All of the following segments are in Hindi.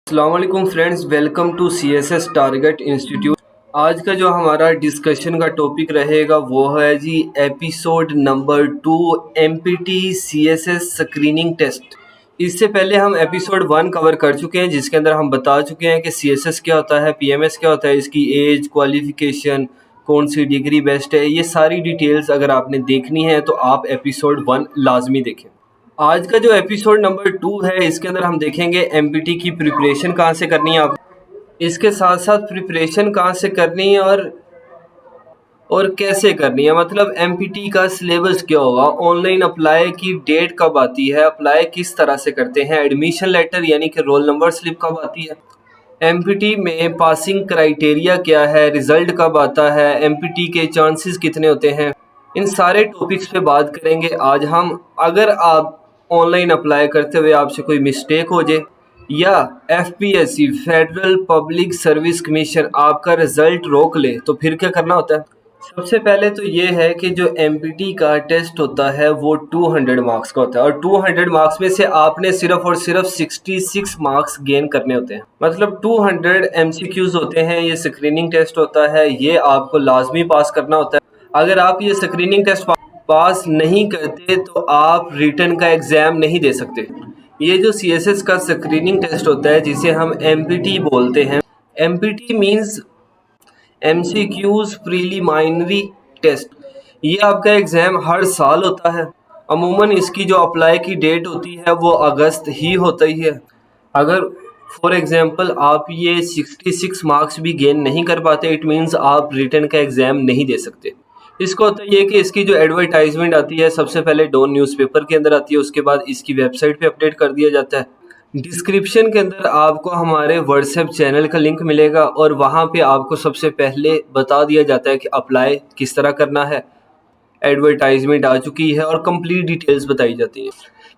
अस्सलाम वालेकुम friends, welcome to CSS target institute. आज का जो हमारा डिस्कशन का टॉपिक रहेगा वो है जी episode number 2, MPT CSS screening test. इससे पहले हम एपिसोड 1 कवर कर चुके हैं जिसके अंदर हम बता चुके हैं कि CSS क्या होता है, PMS क्या होता है, इसकी एज, क्वालिफिकेशन, कौन सी डिग्री बेस्ट है। ये सारी डिटेल्स अगर आपने देखनी है तो आप एपिसोड 1 लाजमी देखें। आज का जो एपिसोड नंबर 2 है इसके अंदर हम देखेंगे MPT की प्रिपरेशन कहाँ से करनी है, आप इसके साथ साथ प्रिपरेशन कहाँ से करनी है और कैसे करनी है। मतलब MPT का सिलेबस क्या होगा, ऑनलाइन अप्लाई की डेट कब आती है, अप्लाई किस तरह से करते हैं, एडमिशन लेटर यानी कि रोल नंबर स्लिप कब आती है, MPT में पासिंग क्राइटेरिया क्या है, रिजल्ट कब आता है, MPT के चांसेस कितने होते हैं। इन सारे टॉपिक्स पे बात करेंगे आज हम। अगर आप ऑनलाइन अप्लाई करते हुए आपसे कोई मिस्टेक हो जाए या FPSC federal public service commission आपका रिजल्ट रोक ले तो फिर क्या करना होता है। सबसे पहले तो ये है कि जो MPT का टेस्ट होता है वो 200 मार्क्स का होता है और 200 मार्क्स में से आपने सिर्फ और सिर्फ 66 मार्क्स गेन करने होते हैं। मतलब 200 MCQs होते हैं, ये स्क्रीनिंग टेस्ट होता है, ये आपको लाजमी पास करना होता है। अगर आप ये स्क्रीनिंग टेस्ट पास नहीं करते तो आप रिटन का एग्ज़ाम नहीं दे सकते। ये जो CSS का स्क्रीनिंग टेस्ट होता है जिसे हम MPT बोलते हैं, MPT means MCQs preliminary test. ये आपका एग्ज़ाम हर साल होता है। अमूमन इसकी जो अप्लाई की डेट होती है वो अगस्त ही होता ही है। अगर फॉर एग्ज़ाम्पल आप ये 66 मार्क्स भी गेन नहीं कर पाते, इट मीन्स आप रिटन का एग्ज़ाम नहीं दे सकते। इसको होता है ये कि इसकी जो एडवर्टाइजमेंट आती है सबसे पहले डॉन न्यूज़पेपर के अंदर आती है, उसके बाद इसकी वेबसाइट पे अपडेट कर दिया जाता है। डिस्क्रिप्शन के अंदर आपको हमारे व्हाट्सएप चैनल का लिंक मिलेगा और वहाँ पे आपको सबसे पहले बता दिया जाता है कि अप्लाई किस तरह करना है। एडवर्टाइजमेंट आ चुकी है और कंप्लीट डिटेल्स बताई जाती है।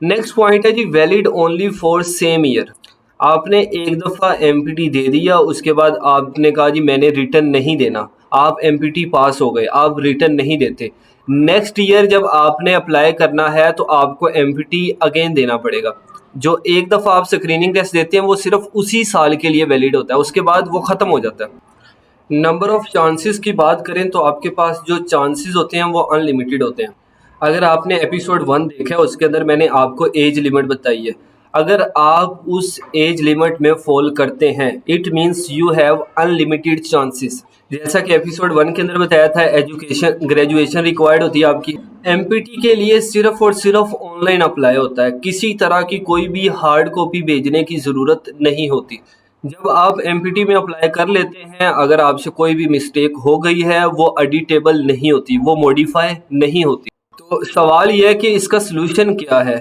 नेक्स्ट पॉइंट है जी valid only for same year. आपने एक दफ़ा MPT दे दिया, उसके बाद आपने कहा जी मैंने रिटर्न नहीं देना, आप MPT पास हो गए, आप रिटर्न नहीं देते। नेक्स्ट ईयर जब आपने अप्लाई करना है तो आपको MPT अगेन देना पड़ेगा। जो एक दफ़ा आप स्क्रीनिंग टेस्ट देते हैं वो सिर्फ उसी साल के लिए वैलिड होता है, उसके बाद वो ख़त्म हो जाता है। नंबर ऑफ़ चांसेस की बात करें तो आपके पास जो चांसेस होते हैं वो अनलिमिटेड होते हैं। अगर आपने एपिसोड 1 देखा है उसके अंदर मैंने आपको एज लिमिट बताई है। अगर आप उस एज लिमिट में फॉल करते हैं it means you have unlimited chances. जैसा कि एपिसोड 1 के अंदर बताया था, एजुकेशन ग्रेजुएशन रिक्वायर्ड होती है आपकी। MPT के लिए सिर्फ और सिर्फ ऑनलाइन अप्लाई होता है, किसी तरह की कोई भी हार्ड कॉपी भेजने की ज़रूरत नहीं होती। जब आप MPT में अप्लाई कर लेते हैं, अगर आपसे कोई भी मिस्टेक हो गई है वो एडिटेबल नहीं होती, वो मॉडिफाई नहीं होती। तो सवाल ये है कि इसका सलूशन क्या है।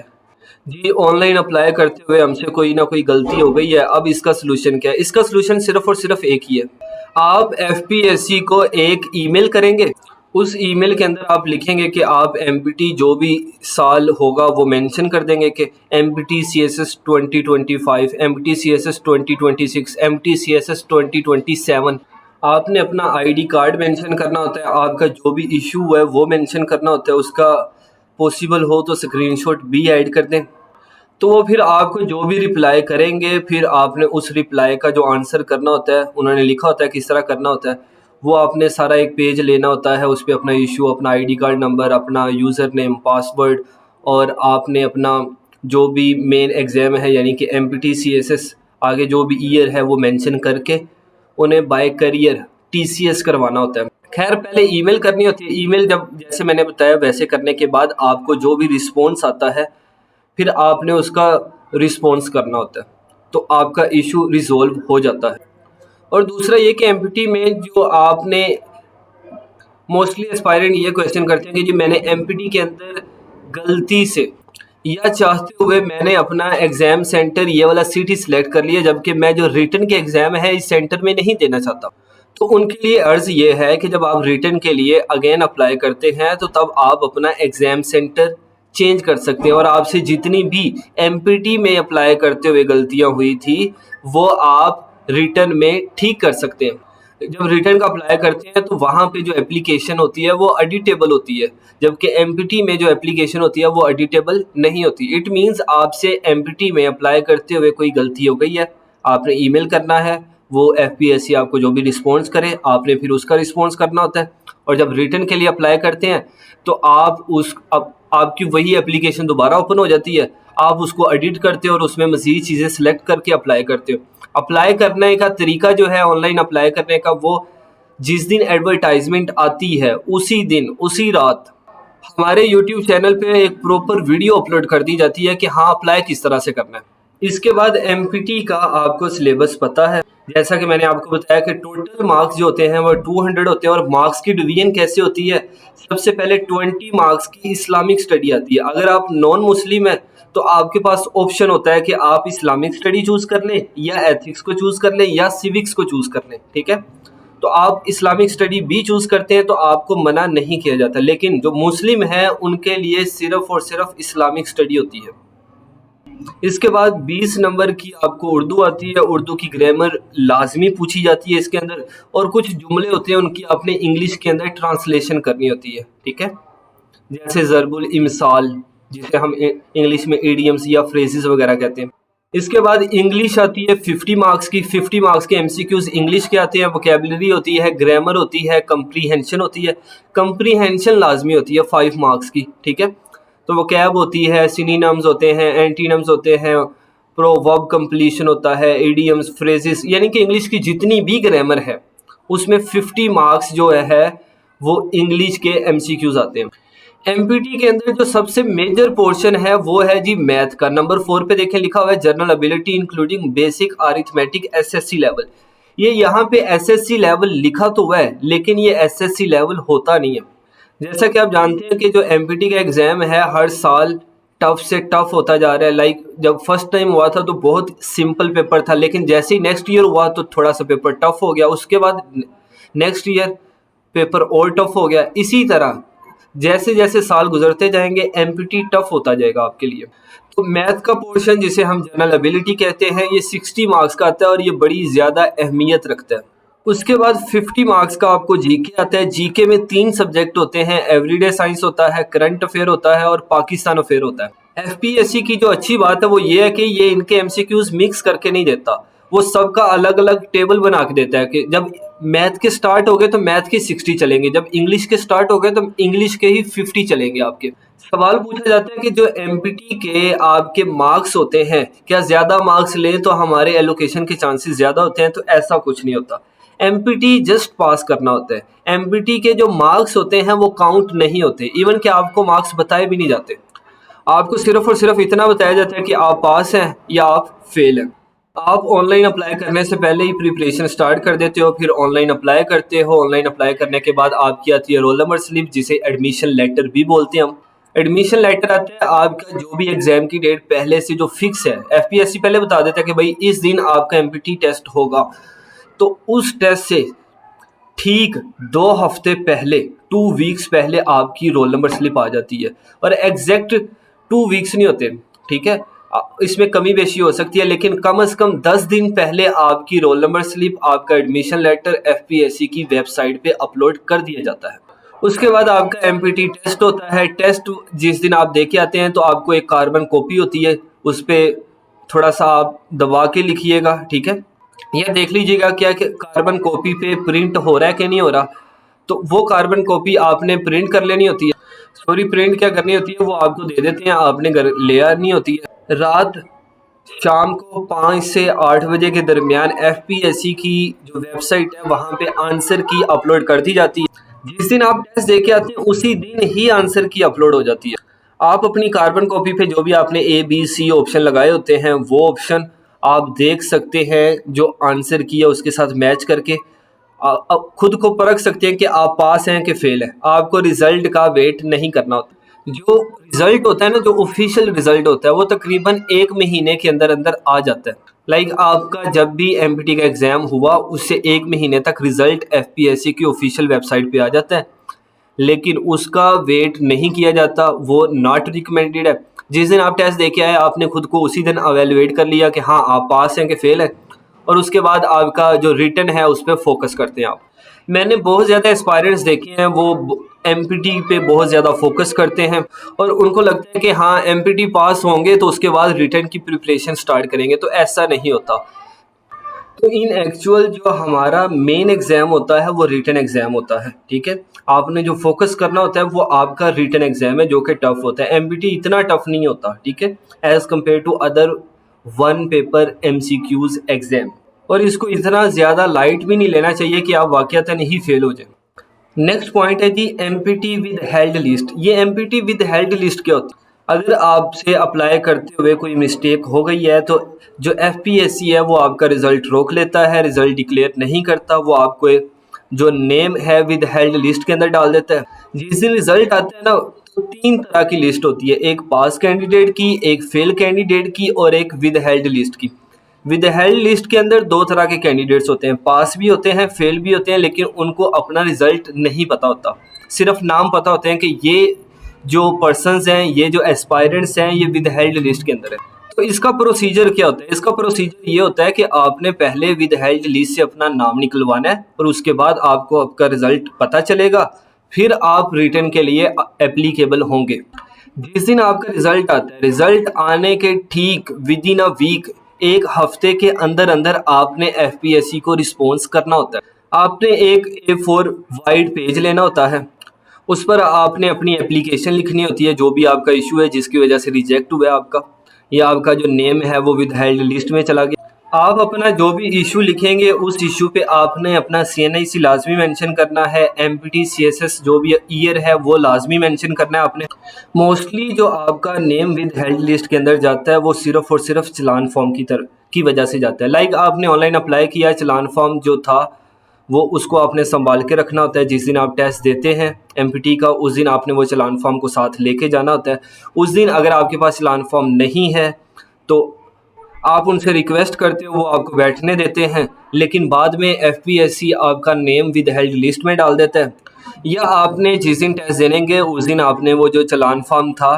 जी ऑनलाइन अप्लाई करते हुए हमसे कोई ना कोई गलती हो गई है, अब इसका सलूशन क्या है। इसका सलूशन सिर्फ और सिर्फ एक ही है। आप FPSC को एक ईमेल करेंगे, उस ईमेल के अंदर आप लिखेंगे कि आप MPT जो भी साल होगा वो मेंशन कर देंगे कि MPT CSS 2025, MPT CSS 2026, MPT CSS 2027। आपने अपना ID कार्ड मेंशन करना होता है, आपका जो भी इशू है वो मेंशन करना होता है, उसका पॉसिबल हो तो स्क्रीनशॉट भी ऐड कर दें। तो वो फिर आपको जो भी रिप्लाई करेंगे फिर आपने उस रिप्लाई का जो आंसर करना होता है, उन्होंने लिखा होता है किस तरह करना होता है, वो आपने सारा एक पेज लेना होता है। उस पर अपना इशू, अपना ID कार्ड नंबर, अपना यूज़र नेम, पासवर्ड और आपने अपना जो भी मेन एग्ज़ाम है यानी कि MPT CSS आगे जो भी ईयर है वो मेंशन करके उन्हें बाय करियर TCS करवाना होता है। खैर पहले ईमेल करनी होती है। ईमेल जब जैसे मैंने बताया वैसे करने के बाद आपको जो भी रिस्पॉन्स आता है फिर आपने उसका रिस्पॉन्स करना होता है, तो आपका इशू रिजॉल्व हो जाता है। और दूसरा ये कि MPT में जो आपने मोस्टली एस्पायरेंट ये क्वेश्चन करते हैं कि जी मैंने MPT के अंदर गलती से या चाहते हुए मैंने अपना एग्ज़ाम सेंटर ये वाला सिटी सिलेक्ट कर लिया जबकि मैं जो रिटन के एग्ज़ाम है इस सेंटर में नहीं देना चाहता। तो उनके लिए अर्ज़ ये है कि जब आप रिटन के लिए अगेन अप्लाई करते हैं तो तब आप अपना एग्ज़ाम सेंटर चेंज कर सकते हैं और आपसे जितनी भी MPT में अप्लाई करते हुए गलतियां हुई थी वो आप रिटर्न में ठीक कर सकते हैं। जब रिटर्न का अप्लाई करते हैं तो वहाँ पे जो एप्लीकेशन होती है वो एडिटेबल होती है, जबकि MPT में जो एप्लीकेशन होती है वो एडिटेबल नहीं होती। इट मीन्स आपसे MPT में अप्लाई करते हुए कोई गलती हो गई है, आपने ईमेल करना है, वो एफपीएससी आपको जो भी रिस्पॉन्स करे आपने फिर उसका रिस्पॉन्स करना होता है। और जब रिटर्न के लिए अप्लाई करते हैं तो आपकी वही एप्लीकेशन दोबारा ओपन हो जाती है, आप उसको एडिट करते हो और उसमें मज़ीद चीज़ें सेलेक्ट करके अप्लाई करते हो। अप्लाई करने का तरीका जो है ऑनलाइन अप्लाई करने का, वो जिस दिन एडवर्टाइजमेंट आती है उसी दिन उसी रात हमारे यूट्यूब चैनल पे एक प्रॉपर वीडियो अपलोड कर दी जाती है कि हाँ अप्लाई किस तरह से करना है। इसके बाद एमपीटी का आपको सिलेबस पता है, जैसा कि मैंने आपको बताया कि टोटल मार्क्स जो होते हैं वो 200 होते हैं। और मार्क्स की डिवीजन कैसे होती है, सबसे पहले 20 मार्क्स की इस्लामिक स्टडी आती है। अगर आप नॉन मुस्लिम हैं तो आपके पास ऑप्शन होता है कि आप इस्लामिक स्टडी चूज कर लें या एथिक्स को चूज कर लें या सिविक्स को चूज कर लें, ठीक है। तो आप इस्लामिक स्टडी भी चूज करते हैं तो आपको मना नहीं किया जाता, लेकिन जो मुस्लिम है उनके लिए सिर्फ और सिर्फ इस्लामिक स्टडी होती है। इसके बाद 20 नंबर की आपको उर्दू आती है, उर्दू की ग्रामर लाजमी पूछी जाती है इसके अंदर, और कुछ जुमले होते हैं उनकी आपने इंग्लिश के अंदर ट्रांसलेशन करनी होती है, ठीक है। जैसे ज़रबुल इमसाल, जिसे हम इंग्लिश में इडियम्स या फ्रेजेस वगैरह कहते हैं। इसके बाद इंग्लिश आती है 50 मार्क्स की। 50 मार्क्स के एमसीक्यूज इंग्लिश के आते हैं, वोकैबुलरी होती है, ग्रामर होती है, कंप्रीहेंशन होती है। कंप्रीहेंशन लाजमी होती है 5 मार्क्स की, ठीक है। तो वोकैब होती है, सिनोनिम्स होते हैं, एंटीनिम्स होते हैं, प्रोवर्ब कंप्लीशन होता है, इडियम्स, फ्रेजेस, यानी कि इंग्लिश की जितनी भी ग्रामर है उसमें 50 मार्क्स जो है वो इंग्लिश के एमसीक्यूज आते हैं। एमपीटी के अंदर जो सबसे मेजर पोर्शन है वो है जी मैथ का। नंबर 4 पे देखें लिखा हुआ है general ability including basic arithmetic SSC level. ये यहाँ पे एसएससी लेवल लिखा तो हुआ है लेकिन ये एसएससी लेवल होता नहीं है। जैसा कि आप जानते हैं कि जो एमपीटी का एग्जाम है हर साल टफ से टफ होता जा रहा है। लाइक जब फर्स्ट टाइम हुआ था तो बहुत सिंपल पेपर था, लेकिन जैसे ही नेक्स्ट ईयर हुआ तो थोड़ा सा पेपर टफ हो गया, उसके बाद नेक्स्ट ईयर पेपर और टफ हो गया। इसी तरह जैसे जैसे साल गुजरते जाएंगे एमपीटी टफ होता जाएगा आपके लिए। तो मैथ का पोर्शन जिसे हम जनरल एबिलिटी कहते हैं ये 60 मार्क्स का आता है और ये बड़ी ज़्यादा अहमियत रखता है। उसके बाद 50 मार्क्स का आपको जीके आता है। जीके में 3 सब्जेक्ट होते हैं, एवरीडे साइंस होता है, करंट अफेयर होता है और पाकिस्तान अफेयर होता है। एफपीएससी की जो अच्छी बात है वो ये है कि ये इनके एमसीक्यूज मिक्स करके नहीं देता, वो सबका अलग अलग टेबल बना के देता है कि जब मैथ के स्टार्ट हो गए तो मैथ के 60 चलेंगे, जब इंग्लिश के स्टार्ट हो गए तो इंग्लिश के ही 50 चलेंगे आपके। सवाल पूछा जाता है कि जो एमपीटी के आपके मार्क्स होते हैं क्या ज़्यादा मार्क्स लें तो हमारे एलोकेशन के चांसेस ज़्यादा होते हैं, तो ऐसा कुछ नहीं होता। एमपीटी जस्ट पास करना होता है। एमपीटी के जो मार्क्स होते हैं वो काउंट नहीं होते, इवन कि आपको मार्क्स बताए भी नहीं जाते। आपको सिर्फ और सिर्फ इतना बताया जाता है कि आप पास हैं या आप फेल हैं। आप ऑनलाइन अप्लाई करने से पहले ही प्रिपरेशन स्टार्ट कर देते हो, फिर ऑनलाइन अप्लाई करते हो। ऑनलाइन अप्लाई करने के बाद आपकी आती है रोल नंबर स्लिप, जिसे एडमिशन लेटर भी बोलते हैं हम। एडमिशन लेटर आता है आपका जो भी एग्जाम की डेट पहले से जो फिक्स है, एफपीएससी पहले बता देता है कि भाई इस दिन आपका एमपीटी टेस्ट होगा, तो उस टेस्ट से ठीक 2 हफ्ते पहले 2 वीक्स पहले आपकी रोल नंबर स्लिप आ जाती है। और एग्जैक्ट 2 वीक्स नहीं होते, ठीक है, इसमें कमी बेशी हो सकती है, लेकिन कम से कम 10 दिन पहले आपकी रोल नंबर स्लिप, आपका एडमिशन लेटर एफपीएससी की वेबसाइट पे अपलोड कर दिया जाता है। उसके बाद आपका एमपीटी टेस्ट होता है। टेस्ट जिस दिन आप दे के आते हैं तो आपको एक कार्बन कॉपी होती है, उस पर थोड़ा सा आप दबा के लिखिएगा, ठीक है। यह देख लीजिएगा क्या कि कार्बन कॉपी पे प्रिंट हो रहा है कि नहीं हो रहा, तो वो कार्बन कॉपी आपने प्रिंट कर लेनी होती है। सॉरी, प्रिंट क्या करनी होती है वो आपको दे देते हैं, आपने घर ले आनी होती है। रात शाम को 5 से 8 बजे के दरमियान एफपीएससी की जो वेबसाइट है वहाँ पे आंसर की अपलोड कर दी जाती है। जिस दिन आप टेस्ट दे के आते हैं उसी दिन ही आंसर की अपलोड हो जाती है। आप अपनी कार्बन कॉपी पे जो भी आपने ए बी सी ऑप्शन लगाए होते हैं वो ऑप्शन आप देख सकते हैं, जो आंसर की है उसके साथ मैच करके आप खुद को परख सकते हैं कि आप पास हैं कि फेल हैं। आपको रिजल्ट का वेट नहीं करना होता। जो रिजल्ट होता है ना, जो ऑफिशियल रिजल्ट होता है वो तकरीबन 1 महीने के अंदर अंदर आ जाता है। लाइक आपका जब भी एमपीटी का एग्जाम हुआ उससे 1 महीने तक रिजल्ट एफपीएससी की ऑफिशियल वेबसाइट पे आ जाता है, लेकिन उसका वेट नहीं किया जाता, वो नॉट रिकमेंडेड है। जिस दिन आप टेस्ट दे के आए आपने खुद को उसी दिन अवेलुएट कर लिया कि हाँ आप पास हैं कि फेल हैं, और उसके बाद आपका जो रिटन है उस पर फोकस करते हैं आप। मैंने बहुत ज़्यादा एस्पायरेंट्स देखे हैं वो एमपीटी पे बहुत ज़्यादा फोकस करते हैं और उनको लगता है कि हाँ एमपीटी पास होंगे तो उसके बाद रिटन की प्रिपरेशन स्टार्ट करेंगे, तो ऐसा नहीं होता। तो इन एक्चुअल जो हमारा मेन एग्जाम होता है वो रिटन एग्जाम होता है, ठीक है। आपने जो फोकस करना होता है वो आपका रिटन एग्जाम है, जो कि टफ होता है। एमपीटी इतना टफ नहीं होता, ठीक है, as compare to other one paper MCQs exam. और इसको इतना ज़्यादा लाइट भी नहीं लेना चाहिए कि आप वाकयातन ही फेल हो जाए। नेक्स्ट पॉइंट है जी एमपीटी विद हेल्ड लिस्ट। ये एमपीटी विद हेल्ड लिस्ट क्या होती है? अगर आपसे अप्लाई करते हुए कोई मिस्टेक हो गई है तो जो एफपीएससी है वो आपका रिजल्ट रोक लेता है, रिजल्ट डिक्लेयर नहीं करता, वो आपको जो नेम है विद हेल्ड लिस्ट के अंदर डाल देता है। जिस दिन रिजल्ट आता है ना, तो 3 तरह की लिस्ट होती है, एक पास कैंडिडेट की, एक फेल कैंडिडेट की और एक विद हेल्ड लिस्ट की। विद हेल्ड लिस्ट के अंदर 2 तरह के कैंडिडेट्स होते हैं, पास भी होते हैं, फेल भी होते हैं, लेकिन उनको अपना रिजल्ट नहीं पता होता, सिर्फ नाम पता होते हैं कि ये जो पर्सन्स हैं, ये जो एस्पायरेंट्स हैं, ये विद हेल्ड लिस्ट के अंदर है। तो इसका प्रोसीजर क्या होता है? इसका प्रोसीजर ये होता है कि आपने पहले विद हेल्ड लिस्ट से अपना नाम निकलवाना है और उसके बाद आपको आपका रिजल्ट पता चलेगा, फिर आप रिटर्न के लिए एप्लीकेबल होंगे। जिस दिन आपका रिजल्ट आता है, रिजल्ट आने के ठीक विद इन अ वीक, 1 हफ्ते के अंदर अंदर आपने एफपीएससी को रिस्पॉन्स करना होता है। आपने एक A4 वाइड पेज लेना होता है, उस पर आपने अपनी एप्लीकेशन लिखनी होती है, जो भी आपका इशू है जिसकी वजह से रिजेक्ट हुआ है आपका, या आपका जो नेम है वो विद हेल्ड लिस्ट में चला गया। आप अपना जो भी इशू लिखेंगे उस इशू पे आपने अपना CNIC लाजमी मेंशन करना है, MPT CSS जो भी ईयर है वो लाजमी मेंशन करना है आपने। मोस्टली जो आपका नेम विद हेल्ड लिस्ट के अंदर जाता है वो सिर्फ और सिर्फ चलान फॉर्म की वजह से जाता है। लाइक आपने ऑनलाइन अप्लाई किया, चलान फॉर्म जो था वो उसको आपने संभाल के रखना होता है। जिस दिन आप टेस्ट देते हैं MPT का, उस दिन आपने वो चलान फॉर्म को साथ लेके जाना होता है। उस दिन अगर आपके पास चलान फॉर्म नहीं है तो आप उनसे रिक्वेस्ट करते हो, वो आपको बैठने देते हैं, लेकिन बाद में एफपीएससी आपका नेम विद हेल्ड लिस्ट में डाल देता है। या आपने जिस दिन टेस्ट देंगे उस दिन आपने वो जो चलान फॉर्म था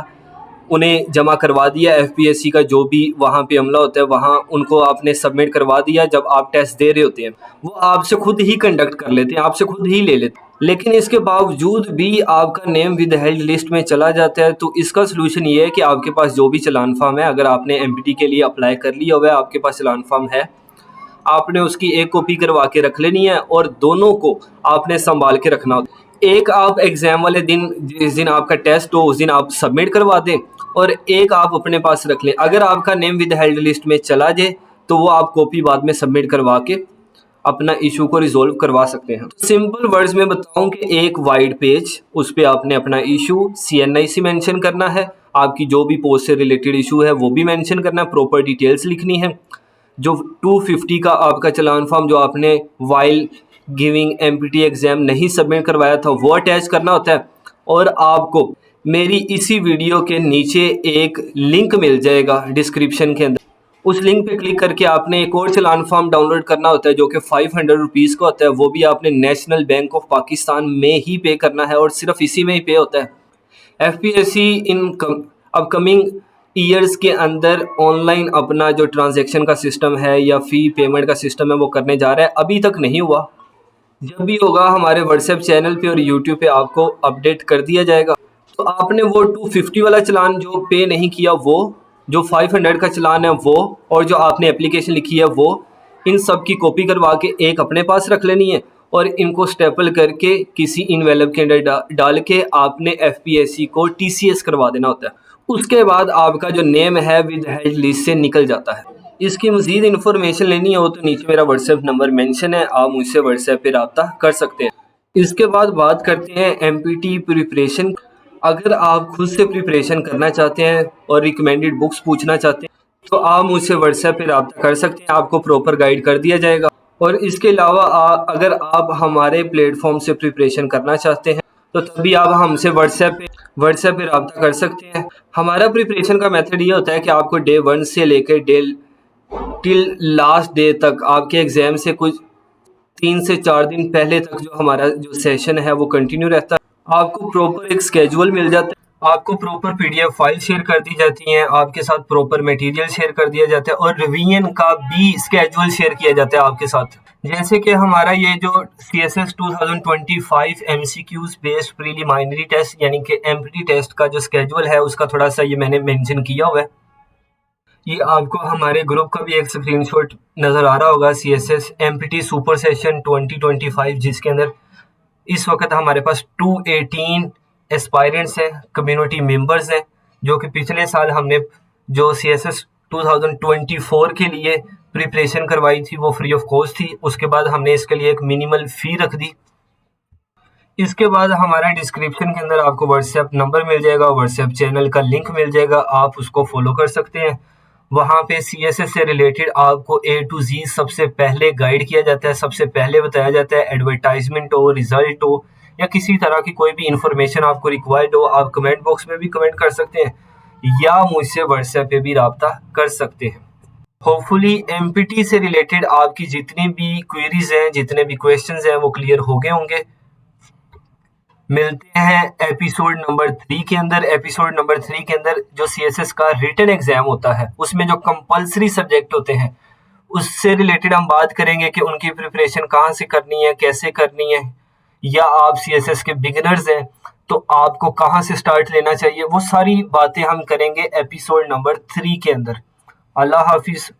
उन्हें जमा करवा दिया, एफपीएससी का जो भी वहाँ पे अमला होता है वहाँ उनको आपने सबमिट करवा दिया। जब आप टेस्ट दे रहे होते हैं वो आपसे खुद ही कंडक्ट कर लेते हैं, आपसे खुद ही ले लेते हैं, लेकिन इसके बावजूद भी आपका नेम विद हेल्ड लिस्ट में चला जाता है। तो इसका सलूशन ये है कि आपके पास जो भी चलान फॉर्म है, अगर आपने एमपीटी के लिए अप्लाई कर लिया हुआ है, आपके पास चलान फॉर्म है, आपने उसकी एक कॉपी करवा के रख लेनी है और दोनों को आपने संभाल के रखना होता है। एक आप एग्ज़ाम वाले दिन, जिस दिन आपका टेस्ट हो उस दिन आप सबमिट करवा दें, और एक आप अपने पास रख लें। अगर आपका नेम विद हेल्ड लिस्ट में चला जाए तो वो आप कॉपी बाद में सबमिट करवा के अपना इशू को रिजोल्व करवा सकते हैं। सिंपल वर्ड्स में बताऊं कि एक वाइड पेज, उस पर आपने अपना इशू CNIC मेंशन करना है, आपकी जो भी पोस्ट से रिलेटेड इशू है वो भी मेंशन करना है, प्रॉपर डिटेल्स लिखनी है। जो 250 का आपका चलान फॉर्म जो आपने वाइल गिविंग MPT एग्जाम नहीं सबमिट करवाया था वो अटैच करना होता है। और आपको मेरी इसी वीडियो के नीचे एक लिंक मिल जाएगा डिस्क्रिप्शन के अंदर, उस लिंक पे क्लिक करके आपने एक और चलान फॉर्म डाउनलोड करना होता है जो कि 500 रुपीज़ का होता है। वो भी आपने नेशनल बैंक ऑफ पाकिस्तान में ही पे करना है और सिर्फ इसी में ही पे होता है। एफपीएससी इन अपकमिंग ईयर्स के अंदर ऑनलाइन अपना जो ट्रांजैक्शन का सिस्टम है या फ़ी पेमेंट का सिस्टम है वो करने जा रहा है, अभी तक नहीं हुआ। जब भी होगा हमारे व्हाट्सएप चैनल पे और यूट्यूब पे आपको अपडेट कर दिया जाएगा। तो आपने वो 250 वाला चलान जो पे नहीं किया, वो जो 500 का चलान है वो, और जो आपने एप्लीकेशन लिखी है वो, इन सब की कॉपी करवा के एक अपने पास रख लेनी है और इनको स्टेपल करके किसी इनवेलप के अंदर डाल के आपने एफपीएससी को TCS करवा देना होता है। उसके बाद आपका जो नेम है विद हेल्ड लिस्ट से निकल जाता है। इसकी मज़ीद इन्फॉर्मेशन लेनी हो तो नीचे मेरा व्हाट्सएप नंबर मेंशन है, आप मुझसे व्हाट्सएप पे रब्ता कर सकते हैं। इसके बाद बात करते हैं MPT प्रिपरेशन। अगर आप खुद से प्रिपरेशन करना चाहते हैं और रिकमेंडेड बुक्स पूछना चाहते हैं तो आप मुझसे व्हाट्सएप पे रब्ता कर सकते हैं, आपको प्रॉपर गाइड कर दिया जाएगा। और इसके अलावा अगर आप हमारे प्लेटफॉर्म से प्रिपरेशन करना चाहते हैं तो तभी आप हमसे व्हाट्सएप पे रब्ता कर सकते हैं। हमारा प्रिपरेशन का मेथड ये होता है कि आपको डे 1 से लेकर टिल लास्ट डे तक, आपके एग्ज़ाम से कुछ 3 से 4 दिन पहले तक जो हमारा जो सेशन है वो कंटिन्यू रहता है। आपको प्रॉपर एक स्केड्यूल मिल जाता है, आपको प्रॉपर PDF फाइल शेयर कर दी जाती हैं, आपके साथ प्रॉपर मटेरियल शेयर कर दिया जाता है और रिवीजन का भी स्केड्यूल शेयर किया जाता है आपके साथ। जैसे कि हमारा ये जो CSS 2025 MCQs based preliminary test यानी कि MPT टेस्ट का जो स्केड्यूल है उसका थोड़ा सा ये मैंने मेंशन किया हुआ है। ये आपको हमारे ग्रुप का भी एक स्क्रीनशॉट नज़र आ रहा होगा, CSS MPT सुपर सेशन 2025, जिसके अंदर इस वक्त हमारे पास 218 एस्पायरेंट्स हैं, कम्युनिटी मेंबर्स हैं, जो कि पिछले साल हमने जो CSS 2024 के लिए प्रिपरेशन करवाई थी वो फ्री ऑफ कॉस्ट थी। उसके बाद हमने इसके लिए एक मिनिमल फ़ी रख दी। इसके बाद हमारा डिस्क्रिप्शन के अंदर आपको व्हाट्सएप नंबर मिल जाएगा, व्हाट्सएप चैनल का लिंक मिल जाएगा, आप उसको फॉलो कर सकते हैं। वहाँ पे CSS से रिलेटेड आपको A to Z सबसे पहले गाइड किया जाता है, सबसे पहले बताया जाता है। एडवर्टाइजमेंट हो, रिजल्ट हो या किसी तरह की कोई भी इंफॉर्मेशन आपको रिक्वायर्ड हो, आप कमेंट बॉक्स में भी कमेंट कर सकते हैं या मुझसे व्हाट्सएप पे भी रब्ता कर सकते हैं। होपफुली MPT से रिलेटेड आपकी जितनी भी क्वेरीज हैं, जितने भी क्वेश्चंस हैं वो क्लियर हो गए होंगे। मिलते हैं एपिसोड नंबर 3 के अंदर। एपिसोड नंबर 3 के अंदर जो CSS का रिटन एग्जाम होता है, उसमें जो कंपलसरी सब्जेक्ट होते हैं, उससे रिलेटेड हम बात करेंगे कि उनकी प्रिपरेशन कहाँ से करनी है, कैसे करनी है, या आप CSS के बिगिनर्स हैं तो आपको कहाँ से स्टार्ट लेना चाहिए। वो सारी बातें हम करेंगे एपिसोड नंबर 3 के अंदर। अल्लाह हाफिज।